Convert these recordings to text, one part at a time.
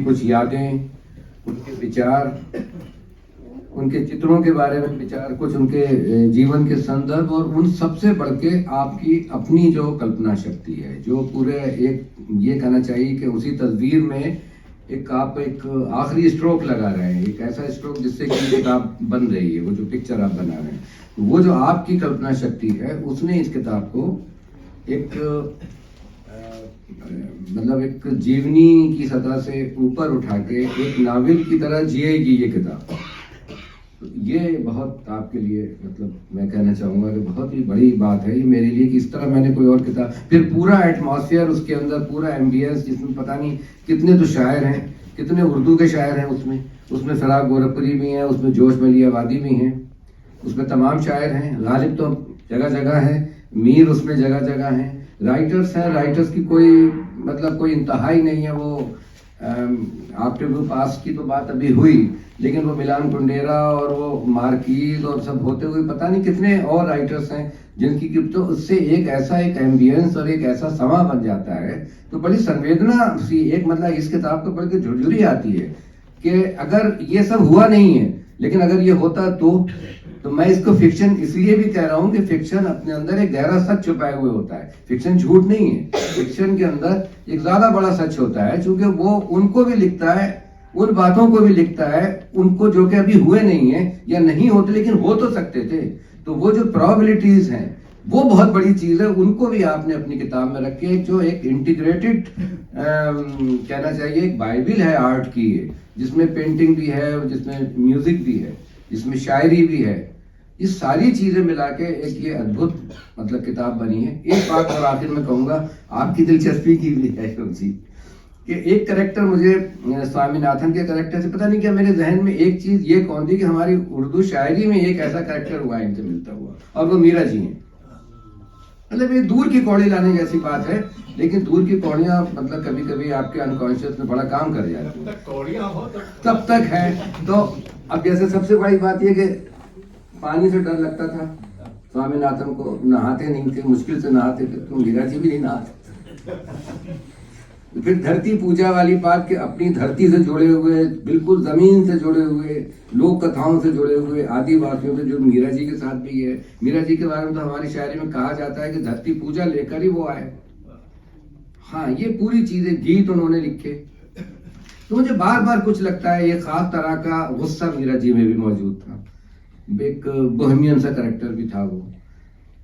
कुछ यादें, उनके विचार, उनके चित्रों के बारे में विचार, कुछ उनके जीवन के संदर्भ, और उन सबसे बढ़ के आपकी अपनी जो कल्पना शक्ति है, जो पूरे एक ये कहना चाहिए कि उसी तस्वीर में आप एक आखिरी स्ट्रोक लगा रहे हैं, एक ऐसा स्ट्रोक जिससे कि किताब बन रही है, वो जो पिक्चर आप बना रहे हैं, वो जो आपकी कल्पना शक्ति है उसने इस किताब को एक मतलब एक जीवनी की सतह से ऊपर उठा के एक नावल की तरह जिएगी ये किताब। ये बहुत आपके लिए मतलब मैं कहना चाहूँगा कि बहुत ही बड़ी बात है ये मेरे लिए कि इस तरह मैंने कोई और किताब, फिर पूरा एटमॉस्फेयर उसके अंदर, पूरा एम्बियंस, जिसमें पता नहीं कितने तो शायर हैं, कितने उर्दू के शायर हैं उसमें फिराक गोरखपुरी भी हैं, उसमें जोश मलियावादी भी हैं, उसमें तमाम शायर हैं, गालिब तो जगह जगह है, मीर उसमें जगह जगह हैं, राइटर्स हैं, राइटर्स की कोई मतलब कोई इंतहा ही नहीं है। वो आफ्टर ब्लू पास की तो बात अभी हुई, लेकिन वो मिलान कुंडेरा और वो मार्कीज और सब होते हुए पता नहीं कितने और राइटर्स हैं जिनकी तो उससे एक ऐसा एक एम्बियंस और एक ऐसा समा बन जाता है, तो बड़ी संवेदना सी एक मतलब इस किताब को पढ़ के झुरझुरी आती है कि अगर ये सब हुआ नहीं है, लेकिन अगर ये होता तो मैं इसको फिक्शन इसलिए भी कह रहा हूँ कि फिक्शन अपने अंदर एक गहरा सच छुपाए हुए होता है। फिक्शन झूठ नहीं है, फिक्शन के अंदर एक ज्यादा बड़ा सच होता है, क्योंकि वो उनको भी लिखता है, उन बातों को भी लिखता है उनको जो कि अभी हुए नहीं है या नहीं होते लेकिन हो तो सकते थे। तो वो जो प्रोबेबिलिटीज हैं वो बहुत बड़ी चीज है, उनको भी आपने अपनी किताब में रखे, जो एक इंटीग्रेटेड कहना चाहिए एक बाइबिल है आर्ट की, जिसमें पेंटिंग भी है, जिसमें म्यूजिक भी है, जिसमें शायरी भी है, ये सारी चीजें मिला के एक ये अद्भुत मतलब किताब बनी है। एक बात और आखिर में कहूंगा, आपकी दिलचस्पी की भी है जी कि एक करेक्टर मुझे स्वामीनाथन के करेक्टर से पता नहीं क्या मेरे जहन में एक चीज ये कौन थी कि हमारी उर्दू शायरी में एक ऐसा करेक्टर हुआ है इनसे मिलता हुआ, और वो मीरा जी हैं। मतलब ये दूर की कौड़ी लाने जैसी बात है, लेकिन दूर की कौड़ियां मतलब कभी कभी आपके अनकॉन्शियस में बड़ा काम कर जाती है, तब तक है। तो अब जैसे सबसे बड़ी बात ये कि पानी से डर लगता था, स्वामीनाथन को नहाते नहीं थे, मुश्किल से नहाते थे, तो मीरा जी भी नहीं नहाते। फिर धरती पूजा वाली बात के अपनी धरती से जुड़े हुए, बिल्कुल जमीन से जुड़े हुए, लोक कथाओं से जुड़े हुए, आदिवासियों से, जो मीरा जी के साथ भी है। मीरा जी के बारे में तो हमारी शायरी में कहा जाता है कि धरती पूजा लेकर ही वो आए। हाँ, ये पूरी चीजें गीत उन्होंने लिखे। तो मुझे बार बार कुछ लगता है ये खास तरह का गुस्सा मीरा जी में भी मौजूद था, एक बोहेमियन सा करेक्टर भी था वो।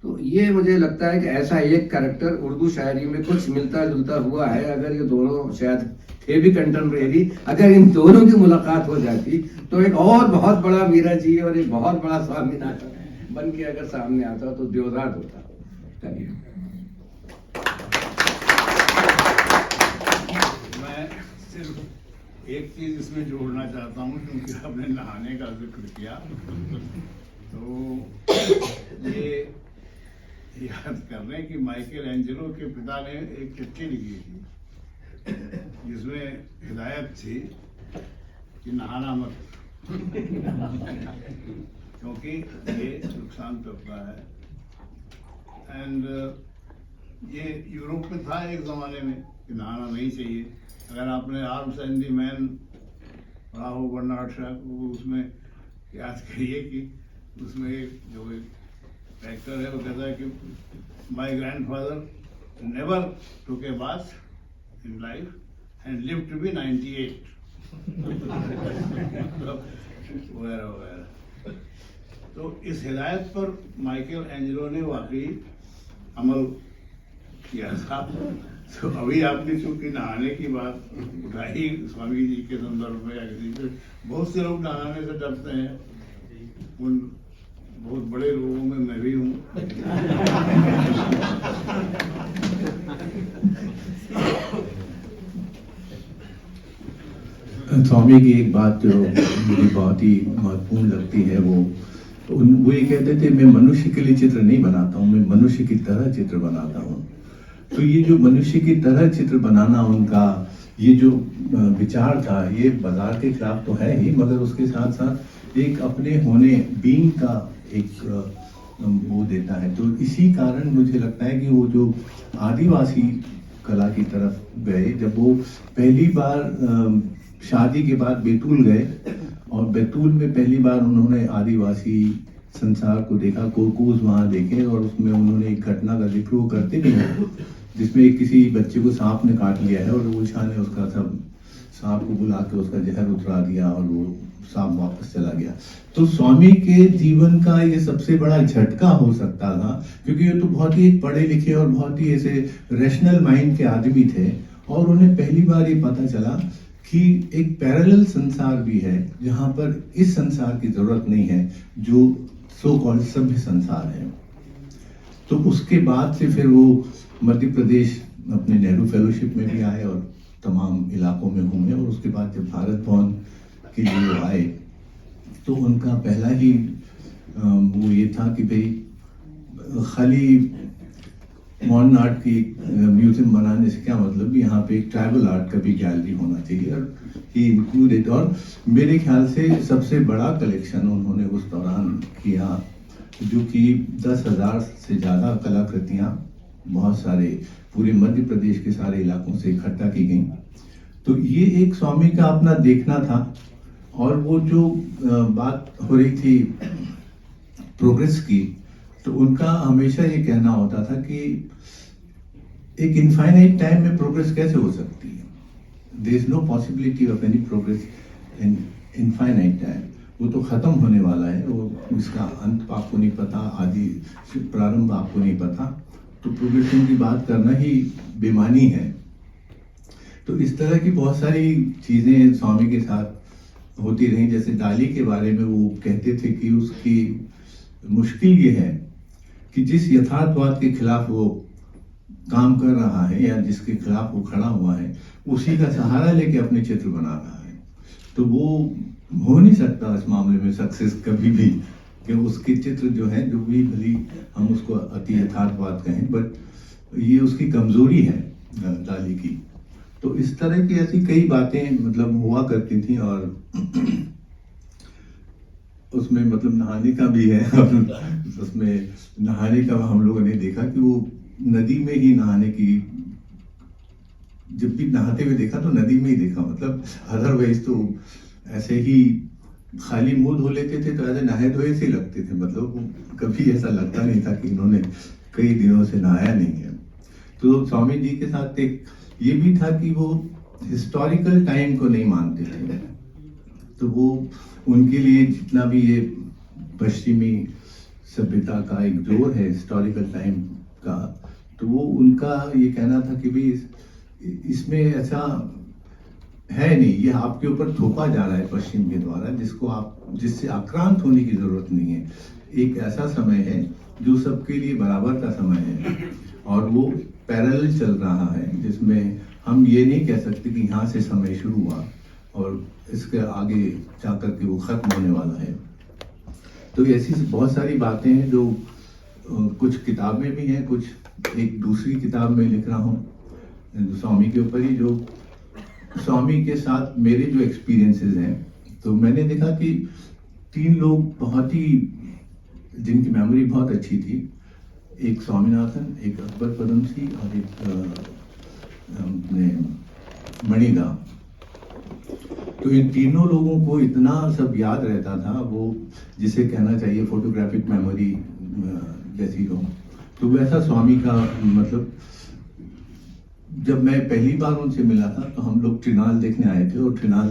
तो ये मुझे लगता है कि ऐसा एक कैरेक्टर उर्दू शायरी में कुछ मिलता जुलता हुआ है। अगर ये दोनों शायद थे भी कंटेम्परेरी, अगर इन दोनों की मुलाकात हो जाती तो एक और बहुत बड़ा मीरा जी और एक बहुत बड़ा स्वामीनाथन बन के अगर सामने आता तो द्योजात होता। चलिए, मैं सिर्फ एक चीज इसमें जोड़ना चाहता हूँ, क्योंकि आपने नहाने का जिक्र किया, तो ये याद कर रहे हैं कि माइकल एंजेलो के पिता ने एक चिट्ठी लिखी थी जिसमें हिदायत थी कि नहाना मत क्योंकि ये नुकसान करता है। एंड ये यूरोप में था एक ज़माने में कि नहाना नहीं चाहिए। अगर आपने आर्म्स एंड द मैन पढ़ा हो बर्नार्ड शॉ को, उसमें याद करिए कि उसमें जो एक एक्टर है वो कहता है कि my grandfather never took a bath in life and live to be 98 वगैरह वगैरह। तो इस हिदायत पर माइकल एंजेलो ने वाकई अमल किया था। तो अभी आपने चूंकि नहाने की बात उठाई स्वामी जी के संदर्भ में या किसी से, बहुत से लोग नहाने से डरते हैं, उन बहुत बड़े लोगों में मैं भी हूँ। स्वामी की एक बात जो मुझे बहुत ही महत्वपूर्ण लगती है, वो ये कहते थे, मैं मनुष्य के लिए चित्र नहीं बनाता हूँ, मैं मनुष्य की तरह चित्र बनाता हूँ। तो ये जो मनुष्य की तरह चित्र बनाना, उनका ये जो विचार था, ये बाजार के खिलाफ तो है ही, मगर उसके साथ साथ एक अपने होने बीइंग का एक वो देता है। तो इसी कारण मुझे लगता है कि वो जो आदिवासी कला की तरफ गए, जब वो पहली बार शादी के बाद बैतूल गए और बैतूल में पहली बार उन्होंने आदिवासी संसार को देखा, कोरकूज वहाँ देखे और उसमें उन्होंने एक घटना का जिक्र वो करते भी हैं जिसमें किसी बच्चे को सांप ने काट लिया है और ओछा ने उसका सब सांप को बुला के उसका जहर उतरा दिया और वो सांप वापस चला गया। तो स्वामी के जीवन का ये सबसे बड़ा झटका हो सकता था, क्योंकि ये तो बहुत ही पढ़े लिखे और बहुत ही ऐसे रैशनल माइंड के आदमी थे और उन्हें पहली बार ये पता चला कि एक पैरेलल संसार भी है जहाँ पर इस संसार की जरूरत नहीं है जो सो कॉल्ड सभ्य संसार है। तो उसके बाद से फिर वो मध्य प्रदेश अपने नेहरू फेलोशिप में भी आए और तमाम इलाकों में घूमे और उसके बाद जब भारत भवन के लिए वो आए तो उनका पहला ही वो ये था कि भाई खाली मॉडर्न आर्ट की म्यूजियम बनाने से क्या मतलब, यहाँ पे एक ट्राइबल आर्ट का भी गैलरी होना चाहिए और ही इंक्लूडेड। और मेरे ख्याल से सबसे बड़ा कलेक्शन उन्होंने उस दौरान किया जो कि 10,000 से ज़्यादा कलाकृतियाँ बहुत सारे पूरे मध्य प्रदेश के सारे इलाकों से इकट्ठा की गई। तो ये एक स्वामी का अपना देखना था। और वो जो बात हो रही थी प्रोग्रेस की, तो उनका हमेशा ये कहना होता था कि एक इनफाइनाइट टाइम में प्रोग्रेस कैसे हो सकती है, there is no possibility of any progress in infinite time. वो तो खत्म होने वाला है, वो इसका अंत आपको नहीं पता, आदि प्रारंभ आपको नहीं पता, तो प्रोग्रेशन की बात करना ही बेमानी है। तो इस तरह की बहुत सारी चीज़ें स्वामी के साथ होती रही। जैसे डाली के बारे में वो कहते थे कि उसकी मुश्किल ये है कि जिस यथार्थवाद के खिलाफ वो काम कर रहा है या जिसके खिलाफ वो खड़ा हुआ है उसी का सहारा लेके अपने चित्र बना रहा है, तो वो हो नहीं सकता इस मामले में सक्सेस कभी भी, कि उसके चित्र जो है जो भी भली हम उसको अति यथार्थवाद कहें, बट ये उसकी कमजोरी है डाली की। तो इस तरह की ऐसी कई बातें मतलब हुआ करती थी। और उसमें मतलब नहाने का भी है उसमें नहाने का हम लोगों ने देखा कि वो नदी में ही नहाने की, जब भी नहाते हुए देखा तो नदी में ही देखा, मतलब अदरवाइज तो ऐसे ही खाली मुंह धो लेते थे तो ऐसे नहाए धोए से लगते थे, मतलब कभी ऐसा लगता नहीं था कि इन्होंने कई दिनों से नहाया नहीं है। तो स्वामी जी के साथ एक ये भी था कि वो हिस्टोरिकल टाइम को नहीं मानते थे, तो वो उनके लिए जितना भी ये पश्चिमी सभ्यता का एक जोर है हिस्टोरिकल टाइम का, तो वो उनका ये कहना था कि भाई इसमें ऐसा है नहीं, ये आपके ऊपर थोपा जा रहा है पश्चिम के द्वारा, जिससे आक्रांत होने की जरूरत नहीं है। एक ऐसा समय है जो सबके लिए बराबर का समय है और वो पैरेलल चल रहा है, जिसमें हम ये नहीं कह सकते कि यहाँ से समय शुरू हुआ और इसके आगे जाकर के वो खत्म होने वाला है। तो ऐसी बहुत सारी बातें हैं जो कुछ किताबें भी हैं, कुछ एक दूसरी किताब में लिख रहा हूँ स्वामी के ऊपर ही, जो स्वामी के साथ मेरे जो एक्सपीरियंसेस हैं। तो मैंने देखा कि 3 लोग बहुत ही जिनकी मेमोरी बहुत अच्छी थी, एक स्वामीनाथन, एक अकबर पदमसी और एक अपने मणिदा। तो इन तीनों लोगों को इतना सब याद रहता था, वो जिसे कहना चाहिए फोटोग्राफिक मेमोरी जैसी हो। तो वैसा स्वामी का मतलब जब मैं पहली बार उनसे मिला था तो हम लोग ट्रिनाल देखने आए थे और ट्रिनाल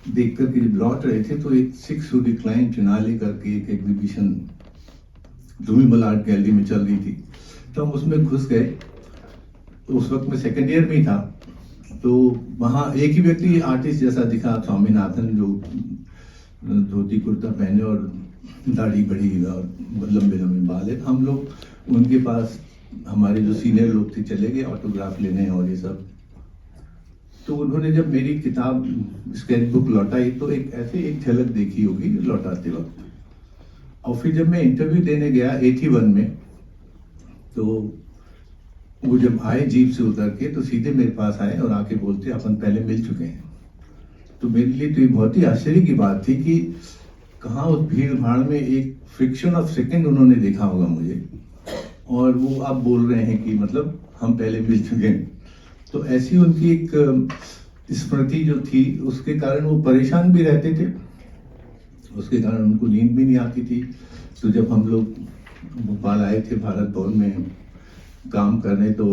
देख करके जब लौट रहे थे तो एक 6 टू डिक्लाइन ट्रिनाले करके एक एग्जीबिशन धूमिमल आर्ट गैलरी में चल रही थी, तो हम उसमें घुस गए। तो उस वक्त मैं सेकेंड ईयर में ही था, तो वहाँ एक ही व्यक्ति आर्टिस्ट जैसा दिखा, स्वामीनाथन, जो धोती कुर्ता पहने और दाढ़ी बड़ी और लंबे लंबे बाल है। हम लोग उनके पास, हमारे जो सीनियर लोग थे, चले गए ऑटोग्राफ लेने और ये सब। तो उन्होंने जब मेरी किताब स्केच बुक लौटाई तो एक ऐसे एक झलक देखी होगी लौटाते वक्त। और फिर जब मैं इंटरव्यू देने गया 81 में, तो वो जब आए जीप से उतर के तो सीधे मेरे पास आए और आके बोलते अपन पहले मिल चुके हैं। तो मेरे लिए तो ये बहुत ही आश्चर्य की बात थी कि कहाँ उस भीड़ भाड़ में एक फ्रिक्शन ऑफ सेकंड उन्होंने देखा होगा मुझे, और वो आप बोल रहे हैं कि मतलब हम पहले मिल चुके हैं। तो ऐसी उनकी एक स्मृति जो थी उसके कारण वो परेशान भी रहते थे, उसके कारण उनको नींद भी नहीं आती थी। तो जब हम लोग भोपाल आए थे भारत भवन में काम करने, तो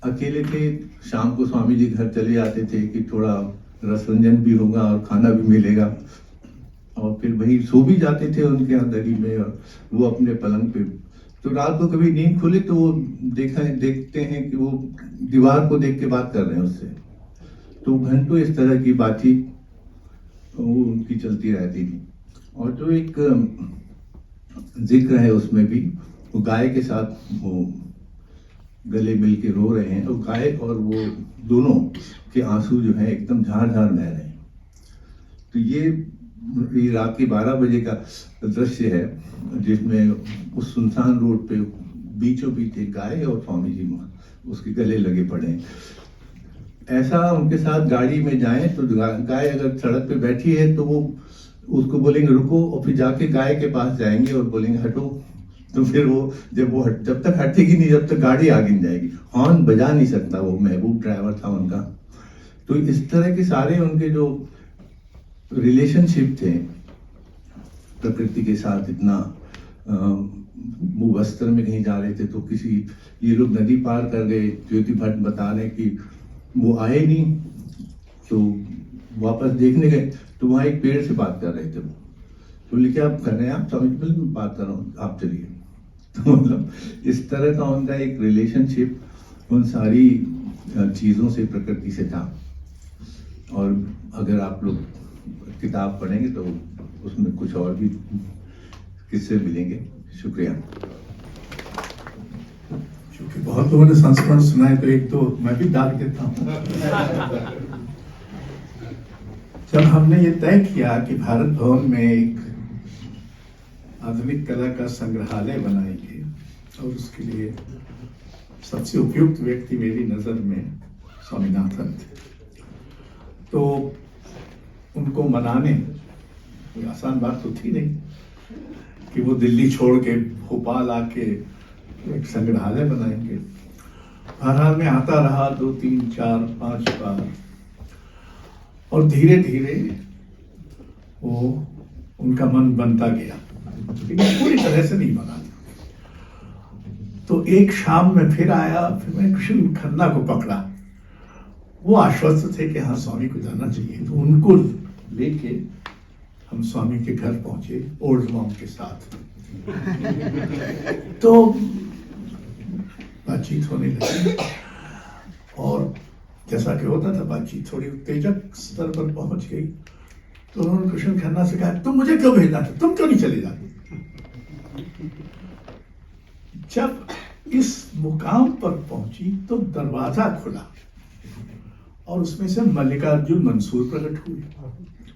अकेले थे, शाम को स्वामी जी घर चले जाते थे कि थोड़ा रसरंजन भी होगा और खाना भी मिलेगा, और फिर वही सो भी जाते थे उनके यहाँ गली में, और वो अपने पलंग पे। तो रात को कभी नींद खुले तो वो देखते हैं कि वो दीवार को देख के बात कर रहे हैं उससे। तो घंटों इस तरह की बातचीत वो उनकी चलती रहती थी। और जो एक जिक्र है उसमें भी, वो गाय के साथ वो गले मिल के रो रहे हैं, और गाय और वो दोनों के आंसू जो है एकदम झार झार बह रहे हैं। तो ये रात के 12 बजे का दृश्य है, जिसमें उस सुनसान रोड पे बीचों बीच एक गाय और स्वामी जी उसके गले लगे पड़े हैं। ऐसा उनके साथ गाड़ी में जाएं तो गाय अगर सड़क पे बैठी है तो वो उसको बोलेंगे रुको, और फिर जाके गाय के पास जाएंगे और बोलेंगे हटो। तो फिर वो जब तक हटेगी नहीं, जब तक गाड़ी आगे नहीं जाएगी। हॉर्न बजा नहीं सकता, वो महबूब ड्राइवर था उनका। तो इस तरह के सारे उनके जो रिलेशनशिप थे प्रकृति के साथ, इतना वो बस्तर में कहीं जा रहे थे तो किसी, ये लोग नदी पार कर गए, ज्योति भट्ट बता रहे कि वो आए नहीं, तो वापस देखने गए तो वहाँ एक पेड़ से बात कर रहे थे। तो बोले क्या आप कर रहे हैं? आप समझ में बात कर रहा हूँ, आप चलिए। तो मतलब इस तरह का उनका एक रिलेशनशिप उन सारी चीज़ों से, प्रकृति से था। और अगर आप लोग किताब पढ़ेंगे तो उसमें कुछ और भी किस्से मिलेंगे। शुक्रिया। क्योंकि बहुत लोगों ने संस्मरण सुना है, तो एक तो मैं भी डाल देता हूँ। जब हमने ये तय किया कि भारत भवन में एक आधुनिक कला का संग्रहालय बनाएंगे, और उसके लिए सबसे उपयुक्त व्यक्ति मेरी नज़र में स्वामीनाथन थे, तो उनको मनाने कोई आसान बात तो थी नहीं कि वो दिल्ली छोड़ के भोपाल आके एक संग्रहालय बनाएंगे। बहरहाल में आता रहा 2, 3, 4, 5 बार, और धीरे धीरे वो उनका मन बनता गया, लेकिन पूरी तरह से नहीं बना। तो एक शाम में फिर आया, फिर मैंने कृष्ण खन्ना को पकड़ा। वो आश्वस्त थे कि हाँ स्वामी को जाना चाहिए, तो उनको लेके हम स्वामी के घर पहुंचे ओल्ड मॉम के साथ। तो बातचीत होने लगी, और जैसा कि होता था बातचीत थोड़ी उत्तेजक स्तर पर पहुंच गई। तो उन्होंने कृष्ण खन्ना से कहा, तुम मुझे क्यों भेजना था, तुम क्यों नहीं चले जाते? जब इस मुकाम पर पहुंची तो दरवाजा खुला, और उसमें से मल्लिकार्जुन मंसूर प्रकट हुए।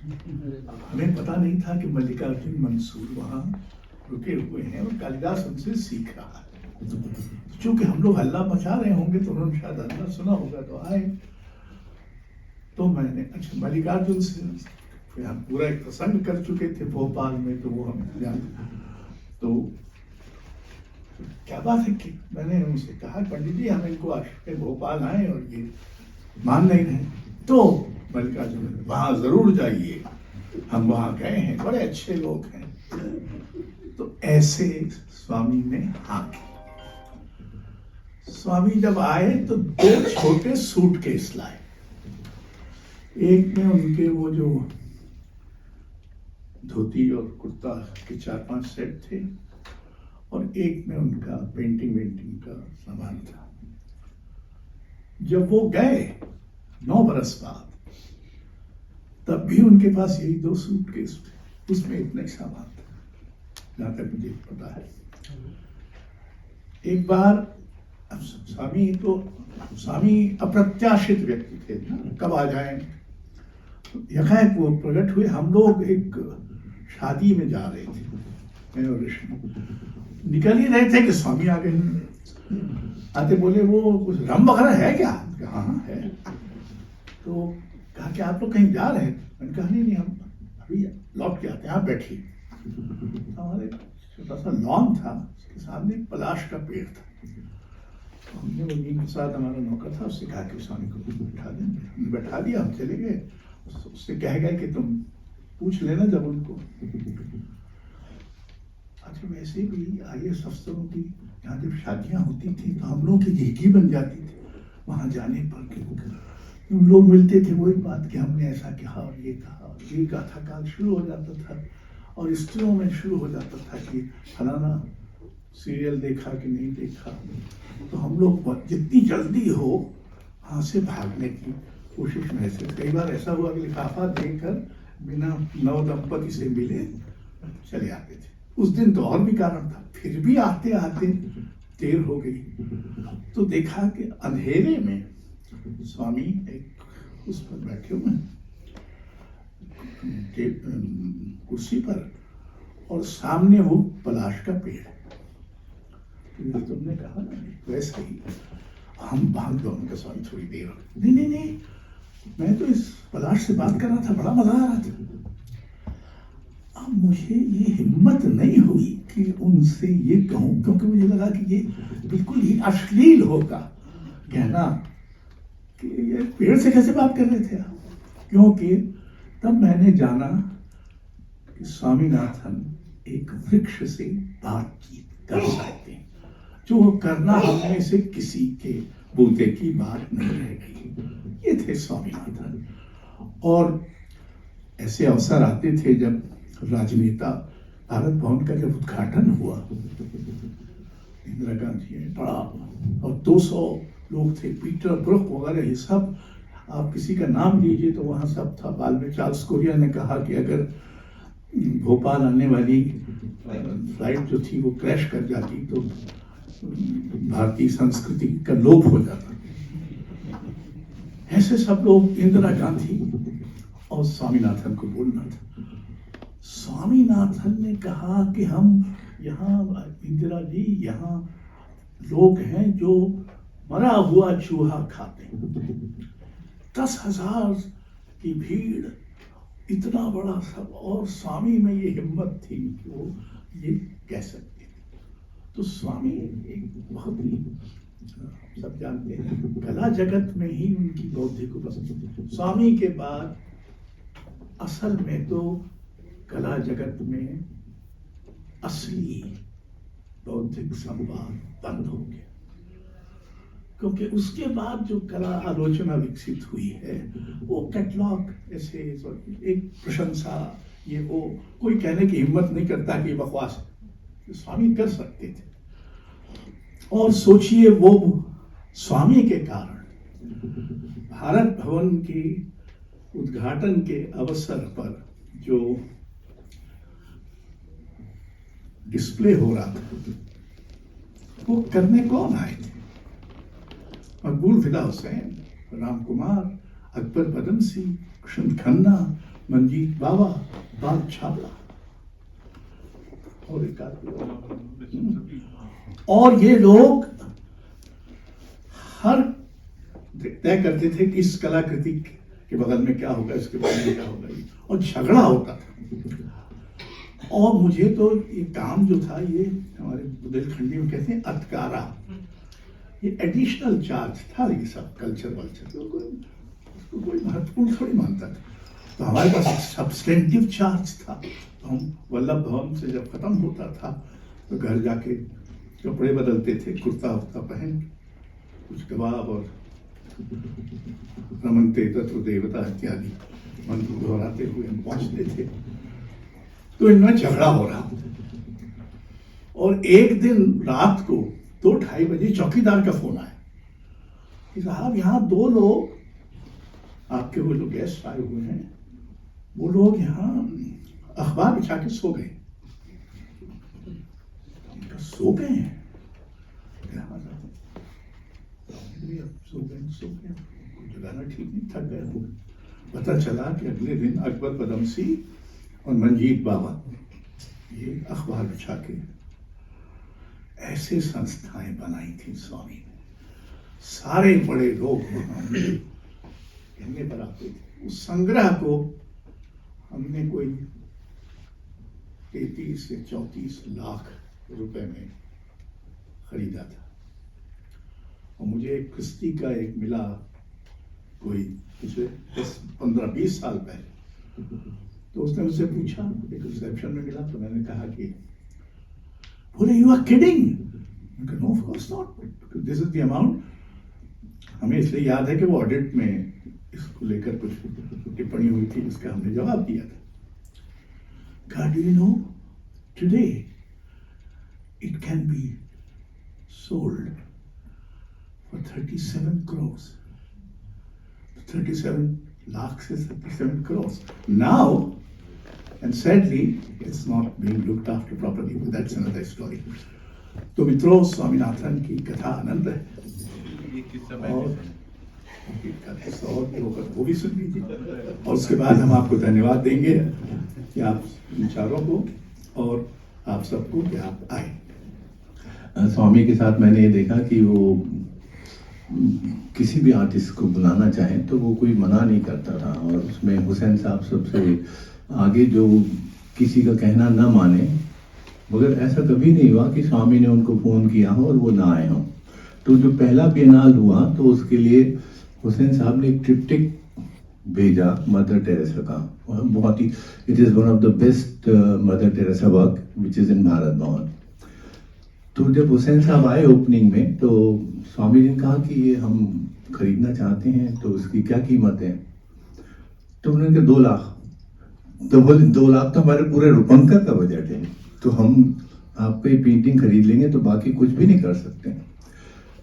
हमें पता नहीं था कि मल्लिकार्जुन मंसूर वहां रुके हुए हैं और कालिदास उनसे सीख रहा है। चूंकि हम लोग हल्ला मचा रहे होंगे तो उन्होंने शायद हल्ला सुना होगा, तो आए। तो मैंने, अच्छा मल्लिकार्जुन से फिर हम पूरा एक प्रसंग कर चुके थे भोपाल में, तो वो हम जानते। तो क्या बात है कि मैंने उनसे कहा, पंडित जी हम इनको आश्रम भोपाल आए और ये मान नहीं रहे। तो मल्लिकार्जुन, वहां जरूर जाइए, हम वहां गए हैं, बड़े अच्छे लोग हैं। तो ऐसे स्वामी ने हाँ की। स्वामी जब आए तो 2 छोटे सूटकेस लाए। एक में उनके वो जो धोती और कुर्ता के 4-5 सेट थे, और एक में उनका पेंटिंग का सामान था। जब वो गए 9 बरस बाद, तब भी उनके पास यही 2 सूटकेस थे, उसमें इतने सामान था, जहां तक मुझे पता है। एक बार स्वामी अप्रत्याशित व्यक्ति थे, कब आ जाए, यकाएक वो प्रकट हुए। हम लोग एक शादी में जा रहे थे, मैं और ऋषि निकल ही रहे थे कि स्वामी आ गए। आते बोले, वो कुछ रम वगैरह है क्या? हाँ है। तो कहा कि आप लोग कहीं जा रहे हैं? मैंने कहा नहीं, हम अभी लौट के आते हैं, आप बैठिए। हमारे छोटा सा लॉन था, उसके सामने एक पलाश का पेड़ था। हमने वकील के साथ, हमारा नौकर था, उससे कहा कि स्वामी को बैठा दें। हमने बैठा दिया, हम चले गए। उससे कह गए कि तुम पूछ लेना जब उनको। अच्छा, वैसे भी IAS अफसरों की यहाँ जब शादियाँ होती थी तो हम लोग की झिझकी बन जाती थी वहाँ जाने पर, कि हम लोग मिलते थे, वही बात कि हमने ऐसा कहा और ये कहा, और ये गाथा काल शुरू हो जाता था। और स्त्रियों में शुरू हो जाता था कि फलाना सीरियल देखा कि नहीं देखा। तो हम लोग जितनी जल्दी हो वहाँ से भागने की कोशिश में थे। कई बार ऐसा हुआ कि लिफाफा देकर बिना नव दंपति से मिले चले आते थे। उस दिन तो और भी कारण था, फिर भी आते आते देर हो गई। तो देखा कि अंधेरे में स्वामी एक उस पर बैठे हुए हैं कुर्सी पर, और सामने वो पलाश का पेड़ है। तो तुमने कहा ना वैसे ही हम भाग दो उनके स्वामी थोड़ी देर हो। नहीं नहीं नहीं, मैं तो इस पलाश से बात कर रहा था, बड़ा मजा आ रहा था। अब मुझे ये हिम्मत नहीं हुई कि उनसे ये कहूं, क्योंकि मुझे लगा कि ये बिल्कुल ही अश्लील होगा कहना कि ये पेड़ से कैसे बात कर रहे थे आप। क्योंकि तब मैंने जाना कि स्वामीनाथन एक वृक्ष से बातचीत कर सकते हैं, जो करना हम में से किसी के बूते की बात नहीं रह गई। ये थे स्वामीनाथन। और ऐसे अवसर आते थे जब राजनेता भारत भवन का जब उद्घाटन हुआ, इंदिरा गांधी ने बड़ा, और 200 लोग थे, पीटर ब्रुक वगैरह, ये सब, आप किसी का नाम लीजिए तो वहाँ सब था। बाद में चार्ल्स कोरिया ने कहा कि अगर भोपाल आने वाली फ्लाइट जो थी वो क्रैश कर जाती तो भारतीय संस्कृति का लोप हो जाता। ऐसे सब लोग, इंदिरा गांधी और स्वामीनाथन को बोलना था। स्वामीनाथन ने कहा कि हम यहाँ, इंदिरा जी, यहाँ लोग हैं जो मरा हुआ चूहा खाते हैं। 10,000 की भीड़, इतना बड़ा सब, और स्वामी में ये हिम्मत थी कि वो ये कह सकते थे। तो स्वामी एक बहुत ही, सब जानते हैं, कला जगत में ही उनकी बौद्धिक उपस्थिति। स्वामी के बाद असल में तो कला जगत में असली बौद्धिक संवाद बंद हो गया, क्योंकि उसके बाद जो कला आलोचना विकसित हुई है वो कैटलॉग, ऐसे एक प्रशंसा, ये वो, कोई कहने की हिम्मत नहीं करता कि बकवास है। स्वामी कर सकते थे। और सोचिए, वो स्वामी के कारण भारत भवन के उद्घाटन के अवसर पर जो डिस्प्ले हो रहा था वो करने कौन आए थे? मकबूल फिदा हुसैन, राम कुमार, अकबर पदमसी, कृष्ण खन्ना, मंजीत बावा, बाल छाबड़ा और एक आदमी। और ये लोग हर तय करते थे कि इस कलाकृति के बगल में क्या होगा, इसके बगल में क्या होगा, और झगड़ा होता था। और मुझे तो ये काम जो था, ये हमारे बुंदेलखंडी में कहते हैं अतकारा, ये एडिशनल चार्ज था। ये सब कल्चर वल्चर उसको कोई महत्वपूर्ण थोड़ी मानता था। तो हमारे पास सब्सटेंटिव चार्ज था। तो हम वल्लभ भवन से जब खत्म होता था तो घर जाके कपड़े बदलते थे, कुर्ता वुर्ता पहन, कुछ कबाब और रमनते तत्व देवता इत्यादि मंत्र दोहराते हुए हम पहुंचते थे। तो इनमें झगड़ा हो रहा। और एक दिन रात को 2-2:30 बजे चौकीदार का फोन आया कि साहब, यहाँ 2 लोग आपके, वो जो गेस्ट आए हुए हैं, वो लोग यहाँ अखबार बिछा के सो गए। सो गए हैं? सो गए, जगाना ठीक नहीं, थक गए। पता चला कि अगले दिन अकबर पदमसी और मंजीत बाबा ये अखबार बिछा के ऐसे संस्थाएं बनाई थी स्वामी ने। सारे बड़े लोग कहने पर आते थे। उस संग्रह को हमने कोई 33 से 34 लाख रुपए में खरीदा था। और मुझे एक क्रिस्टी का एक मिला कोई पिछले 10-15-20 साल पहले। तो उसने मुझसे पूछा, एक रिसेप्शन में मिला, तो मैंने कहा कि बोले you are kidding? No of course not, this is the amount. हमें इसलिए याद है कि वो ऑडिट में इसको लेकर कुछ टिप्पणी हुई थी, इसका हमने जवाब दिया था। God, do you know, today it can be sold for 37 crores. 37 lakhs is 37 crores. Now, and sadly, it's not being looked after properly, but that's another story. तो मित्रों, स्वामीनाथन की कथा आनंद है, और वो भी सुन लीजिए, और उसके बाद हम आपको धन्यवाद देंगे कि आप विचारों को और आप सबको कि आप आए। स्वामी के साथ मैंने ये देखा कि वो किसी भी आर्टिस्ट को बुलाना चाहे तो वो कोई मना नहीं करता था, और उसमें हुसैन साहब सबसे आगे जो किसी का कहना न माने, मगर ऐसा कभी नहीं हुआ कि स्वामी ने उनको फ़ोन किया हो और वो ना आए हों। तो जो पहला बिएनाल हुआ तो उसके लिए हुसैन साहब ने एक ट्रिप्टिक भेजा मदर टेरेसा का, और बहुत ही it is one of the best Mother Teresa work which is in Bharat Bhavan. तो जब हुसैन साहब आए ओपनिंग में तो स्वामी जी ने कहा कि ये हम खरीदना चाहते हैं, तो उसकी क्या कीमत है? तो उन्होंने कहा 2 लाख। तो बोले 2 लाख तो हमारे पूरे रूपंकर का बजट है, तो हम आपको ये पेंटिंग खरीद लेंगे, तो बाकी कुछ भी नहीं कर सकते।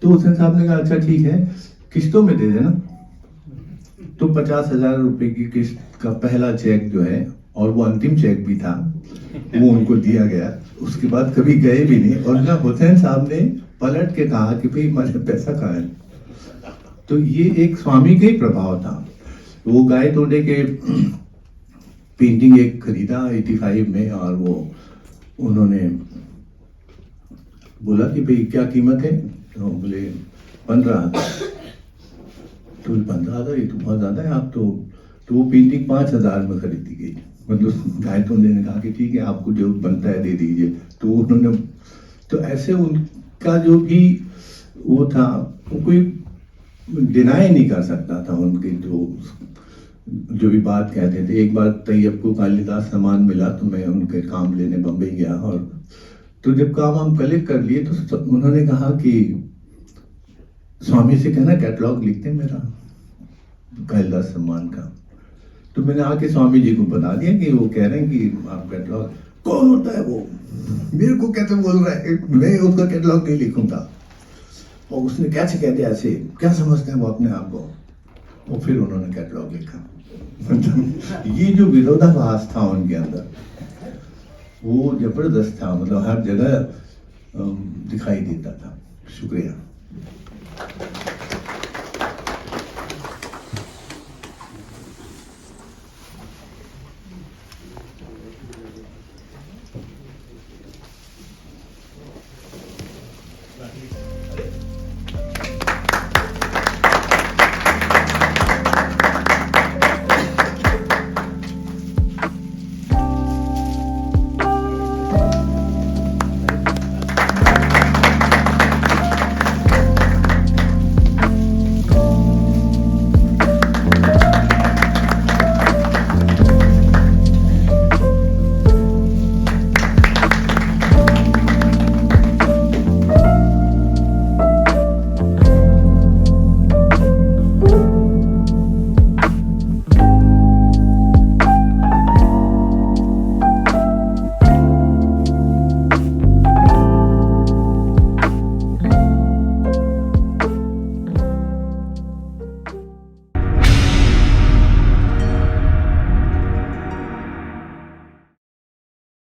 तो हुसैन साहब ने कहा अच्छा ठीक है, किस्तों में दे देना। तो 50,000 रुपए की किस्त का पहला चेक जो है, और वो अंतिम चेक भी था, वो उनको दिया गया। उसके बाद कभी गए भी नहीं, और ना हुसैन साहब ने पलट के कहा कि भाई हमारे पैसा कहाँ है। तो ये एक स्वामी का ही प्रभाव था। वो गाय तोड़े के पेंटिंग एक खरीदा 85 में, और वो उन्होंने बोला कि भाई क्या कीमत है? तो बोले 15,000। तो 15,000 ये तो बहुत ज्यादा है, आप तो वो पेंटिंग 5,000 में खरीदी गई। मतलब गायतों ने कहा कि ठीक है, आपको जो बनता है दे दीजिए। तो उन्होंने, तो ऐसे उनका जो भी वो था, वो कोई डिनाई नहीं कर सकता था उनके जो भी बात कहते थे। एक बार तैयब को कालिदास सम्मान मिला, तो मैं उनके काम लेने बम्बई गया, और तो जब काम हम कलेक्ट कर लिए तो उन्होंने कहा कि स्वामी से कहना कैटलॉग लिखते मेरा कालिदास सम्मान का। तो मैंने आके स्वामी जी को बता दिया कि वो कह रहे हैं कि आप कैटलॉग, कौन होता है वो, मेरे को कैसे बोल रहा है, मैं उसका कैटलॉग नहीं लिखूंगा। और उसने कैसे कहते ऐसे, क्या समझते हैं वो अपने आप को। और फिर उन्होंने कैटलॉग लिखा। ये जो विरोधाभास था उनके अंदर, वो जबरदस्त था, मतलब हर जगह दिखाई देता था। शुक्रिया।